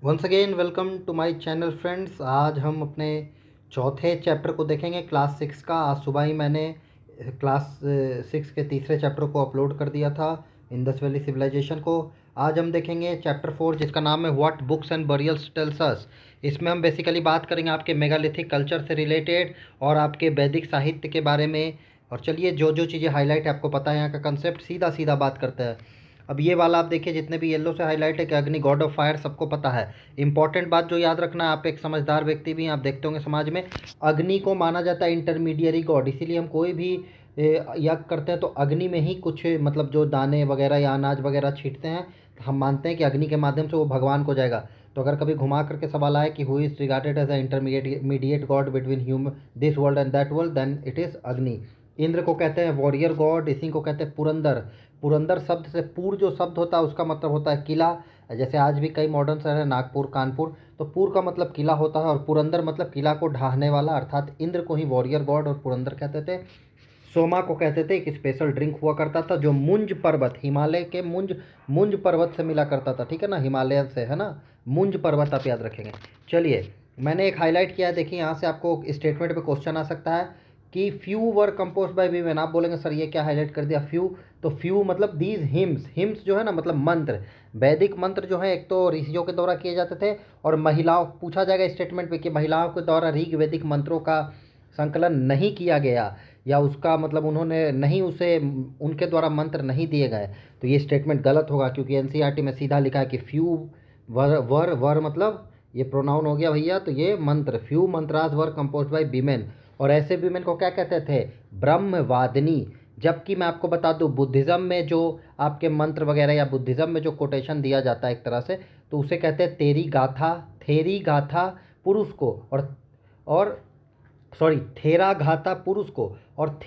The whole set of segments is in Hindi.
Once again welcome to my channel friends. आज हम अपने चौथे चैप्टर को देखेंगे, क्लास सिक्स का। आज सुबह ही मैंने क्लास सिक्स के तीसरे चैप्टर को अपलोड कर दिया था, इंडस वैली सिविलाइजेशन को। आज हम देखेंगे चैप्टर फोर, जिसका नाम है what books and burials tells us. इसमें हम बेसिकली बात करेंगे आपके मेगालिथिक कल्चर से रिलेटेड और आपके वैदिक साहित्य के बारे में। और चलिए, जो जो चीज़ें हाईलाइट है आपको पता है, यहाँ का कंसेप्ट सीधा सीधा बात करता है। अब ये वाला आप देखिए, जितने भी येलो से हाईलाइट है कि अग्नि गॉड ऑफ फायर, सबको पता है। इंपॉर्टेंट बात जो याद रखना है, आप एक समझदार व्यक्ति भी हैं, आप देखते होंगे समाज में अग्नि को माना जाता है इंटरमीडियरी गॉड। इसीलिए हम कोई भी यज्ञ करते हैं तो अग्नि में ही कुछ मतलब जो दाने वगैरह या अनाज वगैरह छींटते हैं, तो हम मानते हैं कि अग्नि के माध्यम से वो भगवान को जाएगा। तो अगर कभी घुमा करके सवाल आए कि who is regarded as a intermediate god between human this world and that world, then it is Agni. Indra को कहते हैं वॉरियर गॉड, इसी को कहते हैं पुरंदर। पुरंदर शब्द से पूर जो शब्द होता है उसका मतलब होता है किला। जैसे आज भी कई मॉडर्न शहर है, नागपुर, कानपुर, तो पूर का मतलब किला होता है और पुरंदर मतलब किला को ढाहने वाला। अर्थात इंद्र को ही वॉरियर गॉड और पुरंदर कहते थे। सोमा को कहते थे, एक स्पेशल ड्रिंक हुआ करता था जो मुंज पर्वत, हिमालय के मुंज मुंज पर्वत से मिला करता था। ठीक है ना, हिमालय से है ना, मुंज पर्वत आप याद रखेंगे। चलिए, मैंने एक हाईलाइट किया है, देखिए यहाँ से आपको स्टेटमेंट पे क्वेश्चन आ सकता है कि few were compose by women. आप बोलेंगे सर ये क्या हाईलाइट कर दिया फ्यू, तो फ्यू मतलब दीज हिम्स। हिम्स जो है ना मतलब मंत्र, वैदिक मंत्र जो है एक तो ऋषियों के द्वारा किए जाते थे, और महिलाओं, पूछा जाएगा स्टेटमेंट पे कि महिलाओं के द्वारा ऋग वैदिक मंत्रों का संकलन नहीं किया गया, या उसका मतलब उन्होंने नहीं, उसे उनके द्वारा मंत्र नहीं दिए गए, तो ये स्टेटमेंट गलत होगा। क्योंकि एनसीईआरटी में सीधा लिखा है कि फ्यू वर वर वर मतलब ये प्रोनाउन हो गया भैया, तो ये मंत्र, few mantras were compose by women. और ऐसे वीमेन को क्या कहते थे? ब्रह्मवादिनी। जबकि मैं आपको बता दूं, बुद्धिज़्म में जो आपके मंत्र वगैरह या बुद्धिज़्म में जो कोटेशन दिया जाता है एक तरह से, तो उसे कहते हैं तेरी गाथा। थेरी गाथा पुरुष को, और सॉरी, थेरा घाता पुरुष को, और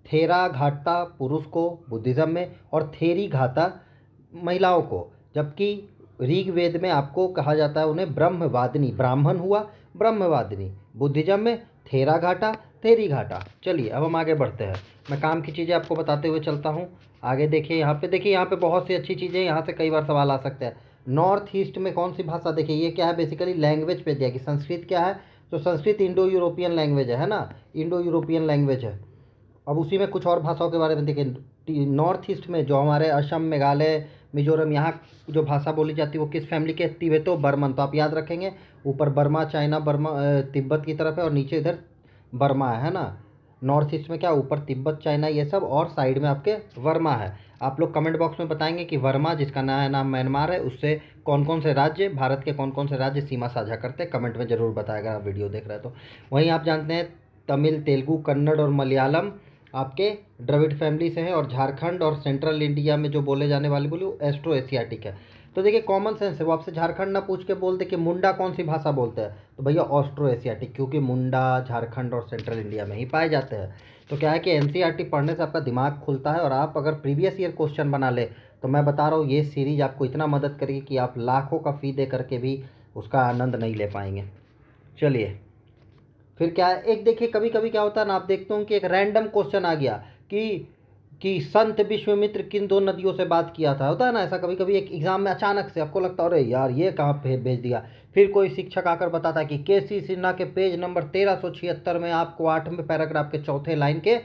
थेरा घाटा पुरुष को बुद्धिज़्म में, और थेरी घाता महिलाओं को। जबकि ऋग्वेद में आपको कहा जाता है उन्हें ब्रह्मवादिनी, ब्राह्मण हुआ ब्रह्मवादिनी। बुद्धिज़्म में थेरा घाटा, थेरी घाटा। चलिए अब हम आगे बढ़ते हैं, मैं काम की चीज़ें आपको बताते हुए चलता हूँ। आगे देखिए, यहाँ पे देखिए, यहाँ पे बहुत सी अच्छी चीज़ें, यहाँ से कई बार सवाल आ सकते हैं। नॉर्थ ईस्ट में कौन सी भाषा, देखिए ये क्या है, बेसिकली लैंग्वेज पे दिया कि संस्कृत क्या है, तो संस्कृत इंडो यूरोपियन लैंग्वेज है ना, इंडो यूरोपियन लैंग्वेज है। अब उसी में कुछ और भाषाओं के बारे में देखें। नॉर्थ ईस्ट में जो हमारे असम, मेघालय, मिजोरम, यहाँ जो भाषा बोली जाती है वो किस फैमिली के? तिब्बतो बर्मन। तो आप याद रखेंगे, ऊपर बर्मा, चाइना, बर्मा, तिब्बत की तरफ है, और नीचे इधर बर्मा है ना। नॉर्थ ईस्ट में क्या, ऊपर तिब्बत, चाइना ये सब, और साइड में आपके वर्मा है। आप लोग कमेंट बॉक्स में बताएंगे कि वर्मा, जिसका नया नाम म्यांमार है, उससे कौन कौन से राज्य, भारत के कौन कौन से राज्य सीमा साझा करते हैं, कमेंट में ज़रूर बताएगा आप वीडियो देख रहे हैं तो। वहीं आप जानते हैं तमिल, तेलुगु, कन्नड़ और मलयालम आपके द्रविड़ फैमिली से हैं, और झारखंड और सेंट्रल इंडिया में जो बोले जाने वाली बोली वो एस्ट्रो एशियाटिक है। तो देखिए कॉमन सेंस है, वो आपसे झारखंड ना पूछ के बोलते कि मुंडा कौन सी भाषा बोलते हैं, तो भैया ऑस्ट्रो एशियाटिक, क्योंकि मुंडा झारखंड और सेंट्रल इंडिया में ही पाए जाते हैं। तो क्या है कि एनसीईआरटी पढ़ने से आपका दिमाग खुलता है, और आप अगर प्रीवियस ईयर क्वेश्चन बना ले, तो मैं बता रहा हूँ ये सीरीज आपको इतना मदद करेगी कि आप लाखों का फ़ी दे करके भी उसका आनंद नहीं ले पाएंगे। चलिए, फिर क्या है, एक देखिए कभी कभी क्या होता है ना, आप देखते हो कि एक रैंडम क्वेश्चन आ गया कि संत विश्वामित्र किन दो नदियों से बात किया था। होता है ना ऐसा कभी कभी, एक एग्जाम में अचानक से आपको लगता है अरे यार ये कहाँ पे भेज दिया। फिर कोई शिक्षक आकर बताता है कि केसी सिन्हा के पेज नंबर 1376 में आपको 8वें पैराग्राफ के चौथे लाइन के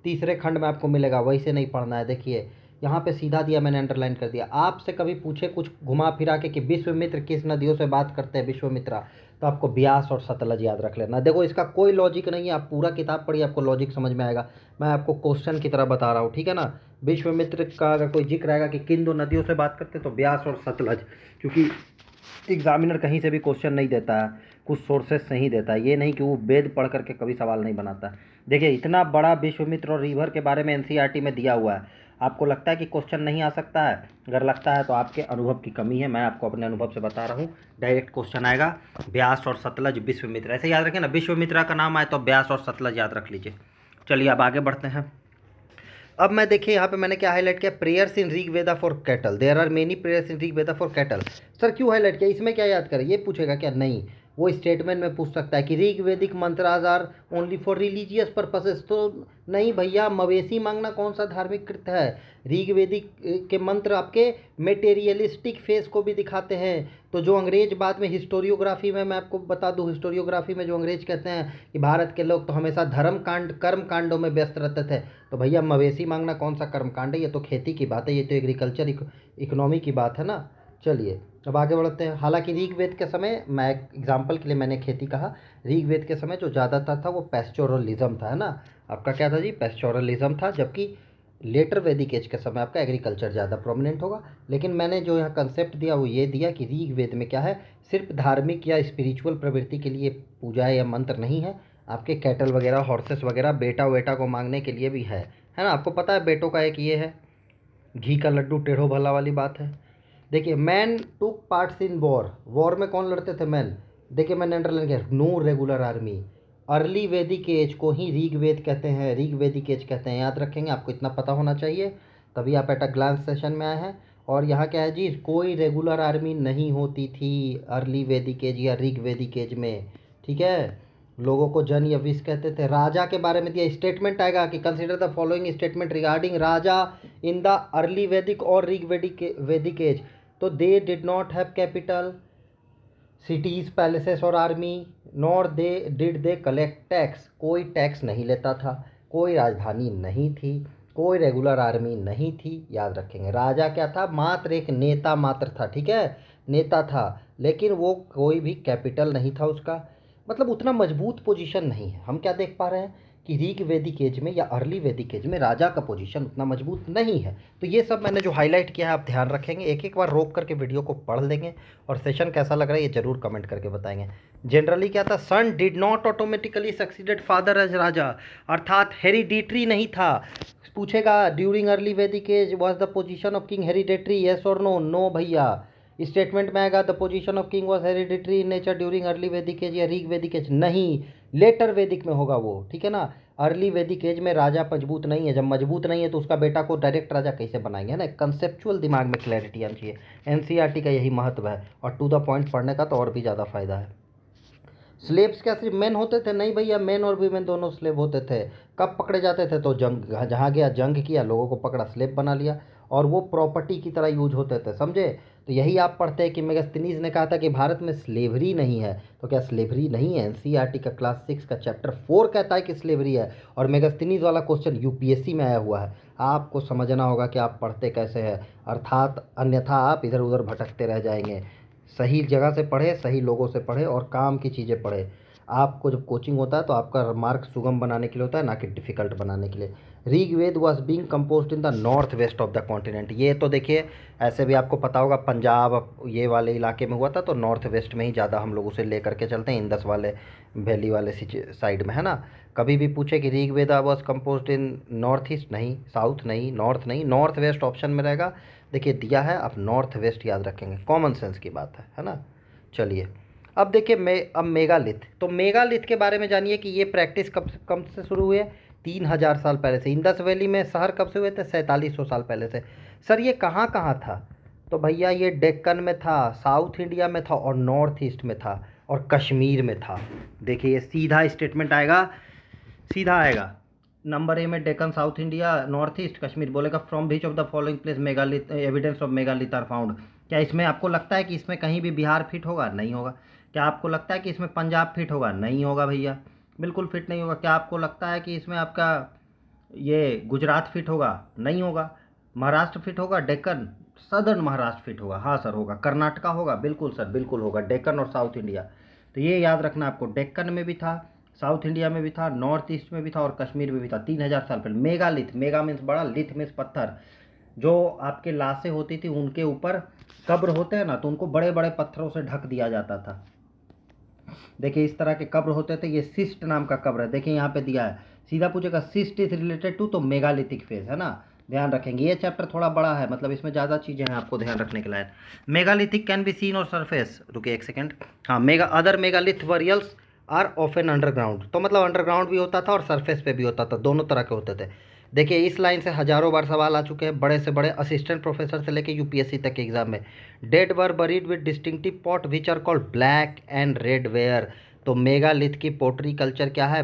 तीसरे खंड में आपको मिलेगा, वैसे नहीं पढ़ना है। देखिए यहाँ पे सीधा दिया, मैंने अंडरलाइन कर दिया। आपसे कभी पूछे कुछ घुमा फिरा के कि विश्वामित्र किस नदियों से बात करते हैं, विश्वामित्रा, तो आपको ब्यास और सतलज याद रख लेना। देखो इसका कोई लॉजिक नहीं है, आप पूरा किताब पढ़िए, आपको लॉजिक समझ में आएगा। मैं आपको क्वेश्चन की तरह बता रहा हूँ, ठीक है ना। विश्वामित्र का अगर कोई जिक्र आएगा कि किन दो नदियों से बात करते, तो ब्यास और सतलज। क्योंकि एग्जामिनर कहीं से भी क्वेश्चन नहीं देता है, कुछ सोर्सेज से ही देता है, ये नहीं कि वो वेद पढ़ करके कभी सवाल नहीं बनाता। देखिए इतना बड़ा विश्वामित्र और रिवर के बारे में एनसीईआरटी में दिया हुआ है, आपको लगता है कि क्वेश्चन नहीं आ सकता है? अगर लगता है तो आपके अनुभव की कमी है, मैं आपको अपने अनुभव से बता रहा हूँ, डायरेक्ट क्वेश्चन आएगा ब्यास और सतलज विश्वामित्र, ऐसे याद रखें ना, विश्वामित्रा का नाम आए तो ब्यास और सतलज याद रख लीजिए। चलिए अब आगे बढ़ते हैं। अब मैं देखिए यहाँ पे मैंने क्या हाईलाइट किया, prayers in Rig Veda for cattle, there are many prayers in Rig Veda for cattle. Sir क्यों हाईलाइट किया, इसमें क्या याद करें, ये पूछेगा क्या? नहीं, वो स्टेटमेंट में पूछ सकता है कि Rig Vedic mantras are only for religious purposes. तो नहीं भैया, मवेशी मांगना कौन सा धार्मिक कृत्य है। ऋग वैदिक के मंत्र आपके मेटेरियलिस्टिक फेस को भी दिखाते हैं। तो जो अंग्रेज बाद में हिस्टोरियोग्राफी में, मैं आपको बता दूं, हिस्टोरियोग्राफी में जो अंग्रेज कहते हैं कि भारत के लोग तो हमेशा धर्म कांड कर्म कांडों में व्यस्त रहते थे, तो भैया मवेशी मांगना कौन सा कर्म कांड है, ये तो खेती की बात है, ये तो एग्रीकल्चर इकोनॉमी की बात है ना। चलिए अब आगे बढ़ते हैं। हालांकि ऋग्वेद के समय, मैं एग्जाम्पल के लिए मैंने खेती कहा, ऋग्वेद के समय जो ज़्यादातर था वो पैस्टोरलिज्म था, है ना। आपका क्या था जी, पैस्टोरलिज्म था। जबकि लेटर वैदिक एज के समय आपका एग्रीकल्चर ज़्यादा प्रोमिनेंट होगा। लेकिन मैंने जो यहाँ कंसेप्ट दिया वो ये दिया कि ऋग्वेद में क्या है, सिर्फ धार्मिक या स्पिरिचुअल प्रवृत्ति के लिए पूजा या मंत्र नहीं है, आपके कैटल वगैरह, हॉर्सेस वगैरह, बेटा वेटा को मांगने के लिए भी है ना। आपको पता है बेटों का एक ये है, घी का लड्डू टेढ़ो भला वाली बात है। देखिए, man took parts in war, war में कौन लड़ते थे, मैन। देखिए मैंने अंडरलाइन किया, know regular army. Early Vedic as को ही ऋग्वेद कहते हैं, ऋग वैदिक एज कहते हैं, याद रखेंगे, आपको इतना पता होना चाहिए, तभी आप एट अ ग्लांस सेशन में आए हैं। और यहाँ क्या है जी, कोई रेगुलर आर्मी नहीं होती थी अर्ली वैदिक एज या ऋग वैदिक एज में, ठीक है। लोगों को जन या विश कहते थे। राजा के बारे में दिया, स्टेटमेंट आएगा कि consider the following statement regarding raja in the early Vedic और ऋग वैदिक एज। तो they did not have capital, cities, palaces और army, nor they did they collect tax, कोई टैक्स नहीं लेता था, कोई राजधानी नहीं थी, कोई रेगुलर आर्मी नहीं थी, याद रखेंगे। राजा क्या था, मात्र एक नेता मात्र था, ठीक है, नेता था, लेकिन वो कोई भी कैपिटल नहीं था उसका, मतलब उतना मजबूत पोजीशन नहीं है। हम क्या देख पा रहे हैं कि ऋग वैदिक एज में या अर्ली वैदिक एज में राजा का पोजीशन उतना मजबूत नहीं है। तो ये सब मैंने जो हाईलाइट किया है आप ध्यान रखेंगे, एक एक बार रोक करके वीडियो को पढ़ लेंगे, और सेशन कैसा लग रहा है ये जरूर कमेंट करके बताएंगे। जनरली क्या था, son did not automatically succeeded father as raja, अर्थात हेरिडिटरी नहीं था। पूछेगा during early Vedic age was the position of king hereditary, yes और नो, नो भैया। स्टेटमेंट में आएगा the position of king was hereditary in nature during early Vedic age या ऋग वैदिक एज, नहीं, लेटर वैदिक में होगा वो, ठीक है ना। अर्ली वैदिक एज में राजा मजबूत नहीं है, जब मजबूत नहीं है तो उसका बेटा को डायरेक्ट राजा कैसे बनाएंगे, है ना। कंसेप्चुअल दिमाग में क्लैरिटी आनी चाहिए, एनसीईआरटी का यही महत्व है, और टू द पॉइंट पढ़ने का तो और भी ज़्यादा फायदा है। स्लेब्स क्या सिर्फ मेन होते थे, नहीं भैया, मेन और वीमेन दोनों स्लेब होते थे। कब पकड़े जाते थे, तो जंग, जहाँ गया जंग किया, लोगों को पकड़ा, स्लेब बना लिया, और वो प्रॉपर्टी की तरह यूज होते थे, समझे। तो यही आप पढ़ते हैं कि मेगास्थनीज ने कहा था कि भारत में स्लेवरी नहीं है, तो क्या स्लेवरी नहीं है। एनसीईआरटी का क्लास 6 का चैप्टर 4 कहता है कि स्लेवरी है, और मेगास्थनीज वाला क्वेश्चन यूपीएससी में आया हुआ है। आपको समझना होगा कि आप पढ़ते कैसे हैं, अर्थात अन्यथा आप इधर उधर भटकते रह जाएंगे। सही जगह से पढ़े, सही लोगों से पढ़े, और काम की चीज़ें पढ़े। आपको जब कोचिंग होता है तो आपका मार्क सुगम बनाने के लिए होता है, ना कि डिफ़िकल्ट बनाने के लिए। Rigveda was being composed in the north west of the continent, ये तो देखिए ऐसे भी आपको पता होगा, पंजाब ये वाले इलाके में हुआ था, तो नॉर्थ वेस्ट में ही ज़्यादा हम लोग उसे ले करके चलते हैं, इंदस वाले वैली वाले साइड में, है ना। कभी भी पूछे कि Rigveda was composed in north east, नहीं, साउथ नहीं, नॉर्थ नहीं, नॉर्थ वेस्ट ऑप्शन में रहेगा। देखिए दिया है, आप नॉर्थ वेस्ट याद रखेंगे, कॉमन सेंस की बात है ना। चलिए अब देखिए अब मेगालिथ, तो मेगालिथ के बारे में जानिए कि ये प्रैक्टिस कब से शुरू हुई है, 3000 साल पहले से। इंदस वैली में शहर कब से हुए थे, 4700 साल पहले से। सर ये कहाँ कहाँ था, तो भैया ये डेक्कन में था, साउथ इंडिया में था, और नॉर्थ ईस्ट में था, और कश्मीर में था। देखिए ये सीधा स्टेटमेंट आएगा, सीधा आएगा। नंबर ए में Deccan, south India, north east, Kashmir. बोलेगा from which of the following place megalith evidence of megalith are found. क्या इसमें आपको लगता है कि इसमें कहीं भी बिहार फिट होगा, नहीं होगा। क्या आपको लगता है कि इसमें पंजाब फिट होगा, नहीं होगा भैया, बिल्कुल फिट नहीं होगा। क्या आपको लगता है कि इसमें आपका ये गुजरात फिट होगा, नहीं होगा। महाराष्ट्र फिट होगा, डेक्कन, सदर्न महाराष्ट्र फिट होगा, हाँ सर होगा। कर्नाटका होगा, बिल्कुल सर बिल्कुल होगा, डेक्कन और साउथ इंडिया। तो ये याद रखना आपको, डेक्कन में भी था, साउथ इंडिया में भी था, नॉर्थ ईस्ट में भी था, और कश्मीर में भी था, 3000 साल पहले। मेगालिथ, मेगा मीन्स बड़ा, लिथ मीन्स पत्थर। जो आपके लाशें होती थी उनके ऊपर कब्र होते हैं ना, तो उनको बड़े बड़े पत्थरों से ढक दिया जाता था। देखिए इस तरह के कब्र होते थे, ये सिस्ट नाम का कब्र है, देखिए यहाँ पे दिया है। सीधा पूछेगा सिस्ट इज रिलेटेड टू, तो मेगालिथिक फेज, है ना, ध्यान रखेंगे। ये चैप्टर थोड़ा बड़ा है, मतलब इसमें ज़्यादा चीज़ें हैं आपको ध्यान रखने के लायक। मेगालिथिक कैन बी सीन और सरफेस, रुकिए एक सेकेंड, हाँ, other megalith burials are often underground, तो मतलब अंडरग्राउंड भी होता था और सरफेस पे भी होता था, दोनों तरह के होते थे। देखिए इस लाइन से हज़ारों बार सवाल आ चुके हैं, बड़े से बड़े असिस्टेंट प्रोफेसर से लेके यूपीएससी तक के एग्जाम में। Dead were buried with distinctive pot which are called black and red ware. तो मेगालिथ की पोट्री कल्चर क्या है?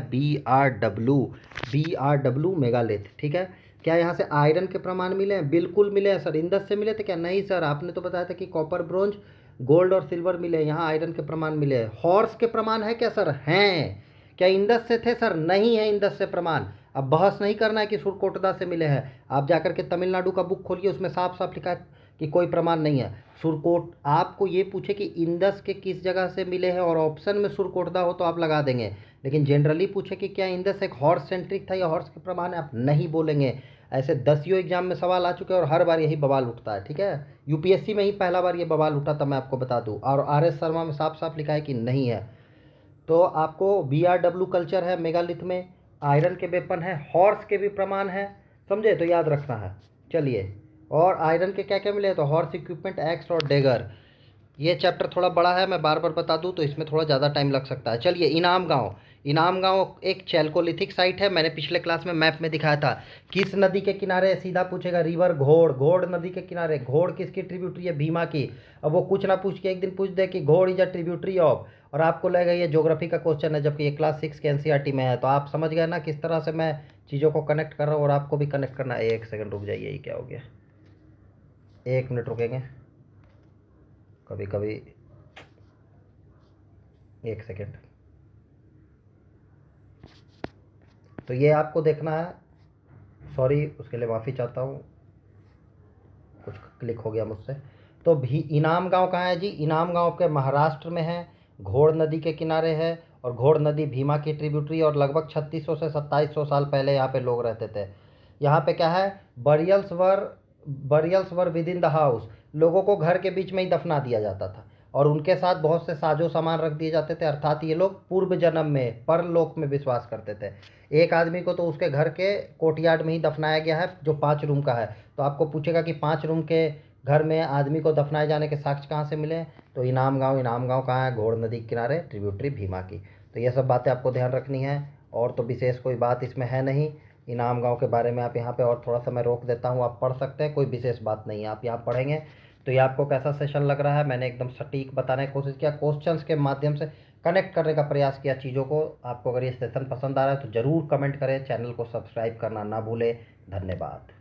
BRW megalith. ठीक है। क्या यहाँ से आयरन के प्रमाण मिले हैं? बिल्कुल मिले हैं सर। इंदस से मिले थे क्या? नहीं सर, आपने तो बताया था कि कॉपर, ब्रोंज, गोल्ड और सिल्वर मिले हैं। यहाँ आयरन के प्रमाण मिले हैं। हॉर्स के प्रमाण है क्या सर? हैं। क्या इंदस से थे सर? नहीं है इंदस से प्रमाण। अब बहस नहीं करना है कि सुरकोटदा से मिले हैं। आप जाकर के तमिलनाडु का बुक खोलिए, उसमें साफ साफ लिखा है कि कोई प्रमाण नहीं है। सुरकोट आपको ये पूछे कि इंदस के किस जगह से मिले हैं और ऑप्शन में सुरकोटदा हो तो आप लगा देंगे, लेकिन जनरली पूछे कि क्या इंदस एक हॉर्स सेंट्रिक था या हॉर्स के प्रमाण है, आप नहीं बोलेंगे। ऐसे दसियों एग्जाम में सवाल आ चुके हैं और हर बार यही बवाल उठता है। ठीक है। यूपीएससी में ही पहला बार ये बवाल उठा था, मैं आपको बता दूं, और RS शर्मा में साफ साफ लिखा है कि नहीं है। तो आपको BRW कल्चर है मेगालिथ में, आयरन के वेपन है, हॉर्स के भी प्रमाण है, समझे? तो याद रखना है। चलिए, और आयरन के क्या क्या मिले? तो हॉर्स इक्विपमेंट, एक्स और डेगर। ये चैप्टर थोड़ा बड़ा है, मैं बार बार बता दूं तो इसमें थोड़ा ज़्यादा टाइम लग सकता है। चलिए, इनाम गांव। इनाम गांव एक चैल्कोलिथिक साइट है, मैंने पिछले क्लास में मैप में दिखाया था। किस नदी के किनारे? सीधा पूछेगा, रिवर घोड़। घोड़ नदी के किनारे। घोड़ किसकी ट्रिब्यूटरी है? भीमा की। अब वो कुछ ना पूछ के एक दिन पूछ दे कि घोड़ इज अ ट्रिब्यूटरी ऑफ, और आपको लगेगा ये ज्योग्राफी का क्वेश्चन है, जबकि ये क्लास 6 के एनसीईआरटी में है। तो आप समझ गए ना किस तरह से मैं चीज़ों को कनेक्ट कर रहा हूँ, और आपको भी कनेक्ट करना है। एक सेकंड रुक जाइए, ये क्या हो गया? 1 मिनट रुकेंगे, कभी कभी। 1 सेकंड। तो ये आपको देखना है, सॉरी उसके लिए माफ़ी चाहता हूँ, कुछ क्लिक हो गया मुझसे। तो भी इनाम गांव कहाँ है जी? इनाम गांव के महाराष्ट्र में है, घोड़ नदी के किनारे है, और घोड़ नदी भीमा की ट्रिब्यूटरी, और लगभग 3600 से 2700 साल पहले यहाँ पे लोग रहते थे। यहाँ पे क्या है? Burials were with in the house. लोगों को घर के बीच में ही दफना दिया जाता था, और उनके साथ बहुत से साजो सामान रख दिए जाते थे, अर्थात ये लोग पूर्व जन्म में परलोक में विश्वास करते थे। एक आदमी को तो उसके घर के कोर्टयार्ड में ही दफनाया गया है, जो 5 रूम का है। तो आपको पूछेगा कि 5 रूम के घर में आदमी को दफनाए जाने के साक्ष्य कहाँ से मिले? तो इनाम गांव कहाँ है? घोड़ नदी के किनारे, ट्रिब्यूटरी भीमा की। तो ये सब बातें आपको ध्यान रखनी है, और तो विशेष कोई बात इसमें है नहीं। इनाम गांव के बारे में आप यहाँ पे और थोड़ा सा मैं रोक देता हूँ, आप पढ़ सकते हैं, कोई विशेष बात नहीं है, आप यहाँ पढ़ेंगे। तो ये आपको कैसा सेशन लग रहा है? मैंने एकदम सटीक बताने की कोशिश किया, क्वेश्चंस के माध्यम से कनेक्ट करने का प्रयास किया चीज़ों को। आपको अगर ये सेशन पसंद आ रहा है तो ज़रूर कमेंट करें, चैनल को सब्सक्राइब करना ना भूलें। धन्यवाद।